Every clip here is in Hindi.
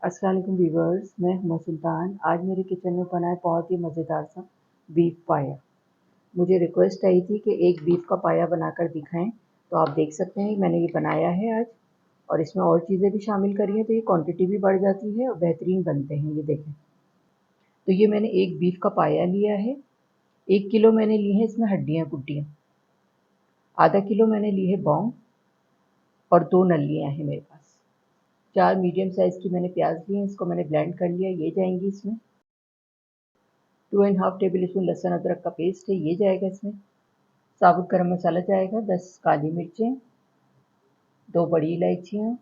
अस्सलाम वालेकुम व्यूवर्स, मैं हुमा सुल्तान। आज मेरे किचन में बना है बहुत ही मज़ेदार सा बीफ पाया। मुझे रिक्वेस्ट आई थी कि एक बीफ का पाया बनाकर दिखाएं, तो आप देख सकते हैं मैंने ये बनाया है आज। और इसमें और चीज़ें भी शामिल करी हैं तो ये क्वांटिटी भी बढ़ जाती है और बेहतरीन बनते हैं। ये देखें, तो ये मैंने एक बीफ का पाया लिया है। 1 किलो मैंने ली है इसमें हड्डियाँ कुट्टियाँ। आधा किलो मैंने ली है बौंग और 2 नलियाँ हैं मेरे पास। 4 मीडियम साइज़ की मैंने प्याज ली हैं, इसको मैंने ब्लेंड कर लिया, ये जाएंगी इसमें। 2.5 टेबल स्पून लहसुन अदरक का पेस्ट है, ये जाएगा इसमें। साबुत गरम मसाला जाएगा, 10 काली मिर्चें, 2 बड़ी इलायचियाँ,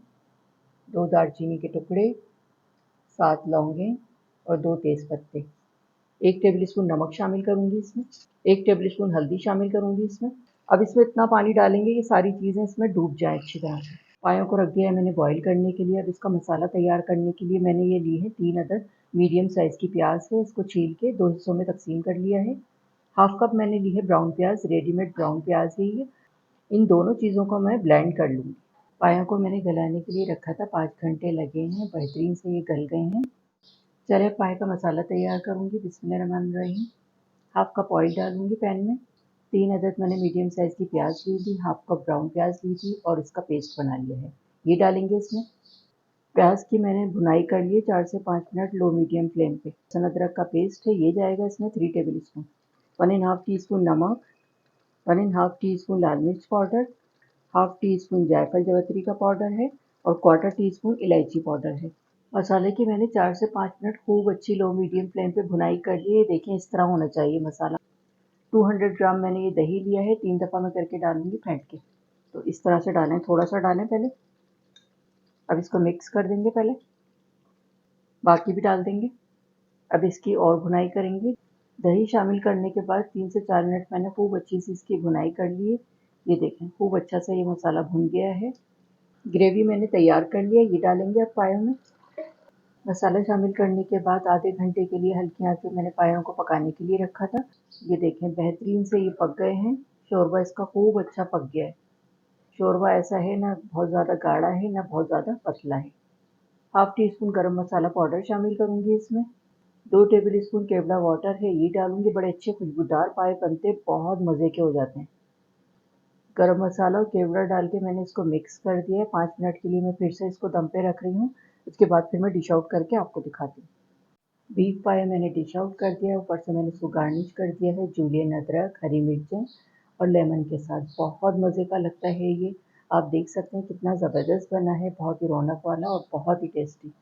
2 दालचीनी के टुकड़े, 7 लौंगें और 2 तेज़पत्ते। 1 टेबल स्पून नमक शामिल करूँगी इसमें। 1 टेबल स्पून हल्दी शामिल करूँगी इसमें। अब इसमें इतना पानी डालेंगे कि सारी चीज़ें इसमें डूब जाएँ अच्छी तरह से। पायों को रख दिया है मैंने बॉईल करने के लिए। अब इसका मसाला तैयार करने के लिए मैंने ये ली है 3 अदद मीडियम साइज़ की प्याज है, इसको छील के 2 हिस्सों में तकसीम कर लिया है। हाफ कप मैंने ली है ब्राउन प्याज, रेडीमेड ब्राउन प्याज है ये। इन दोनों चीज़ों को मैं ब्लेंड कर लूँगी। पाया को मैंने गलाने के लिए रखा था, 5 घंटे लगे हैं, बेहतरीन से ये गल गए हैं। चलिए पाए का मसाला तैयार करूँगी। बिस्मिल्लाहिर्रहमानिर्रहीम। हाफ कप ऑयल डालूँगी पैन में। 3 अदद मैंने मीडियम साइज़ की प्याज ली थी, हाफ कप ब्राउन प्याज ली थी और इसका पेस्ट बना लिया है, ये डालेंगे इसमें। प्याज की मैंने भुनाई कर ली है 4 से 5 मिनट लो मीडियम फ्लेम पे। लहसुन अदरक का पेस्ट है, ये जाएगा इसमें 3 टेबल स्पून। 1.5 टीस्पून नमक, 1.5 टीस्पून लाल मिर्च पाउडर, हाफ टी स्पून जायफल जावित्री का पाउडर है और क्वार्टर टी स्पून इलायची पाउडर है। मसाले की मैंने 4 से 5 मिनट खूब अच्छी लो मीडियम फ्लेम पे भुनाई कर ली है। देखें इस तरह होना चाहिए मसाला। 200 ग्राम मैंने ये दही लिया है, 3 दफ़ा मैं करके डालूंगी फेंट के। तो इस तरह से डालें, थोड़ा सा डालें पहले। अब इसको मिक्स कर देंगे पहले, बाकी भी डाल देंगे। अब इसकी और भुनाई करेंगे। दही शामिल करने के बाद 3 से 4 मिनट मैंने खूब अच्छी सी इसकी भुनाई कर ली है। ये देखें खूब अच्छा सा ये मसाला भुन गया है। ग्रेवी मैंने तैयार कर लिया, ये डालेंगे अब पायों में। मसाला शामिल करने के बाद आधे घंटे के लिए हल्की आंच पे मैंने पायों को पकाने के लिए रखा था। ये देखें बेहतरीन से ये पक गए हैं। शोरबा इसका खूब अच्छा पक गया है। शोरबा ऐसा है ना बहुत ज़्यादा गाढ़ा है ना बहुत ज़्यादा पतला है। हाफ टी स्पून गरम मसाला पाउडर शामिल करूँगी इसमें। 2 टेबल स्पून केवड़ा वाटर है, ये डालूंगी। बड़े अच्छे खुशबूदार पाए बनते, बहुत मज़े के हो जाते हैं। गरम मसाला और केवड़ा डाल के मैंने इसको मिक्स कर दिया है। 5 मिनट के लिए मैं फिर से इसको दम पे रख रही हूँ। उसके बाद फिर मैं डिश आउट करके आपको दिखाती हूँ। बीफ पाया मैंने डिश आउट कर दिया, ऊपर से मैंने इसको गार्निश कर दिया है जूलियन अदरक, हरी मिर्चें और लेमन के साथ। बहुत मज़े का लगता है ये। आप देख सकते हैं कितना ज़बरदस्त बना है, बहुत ही रौनक वाला और बहुत ही टेस्टी।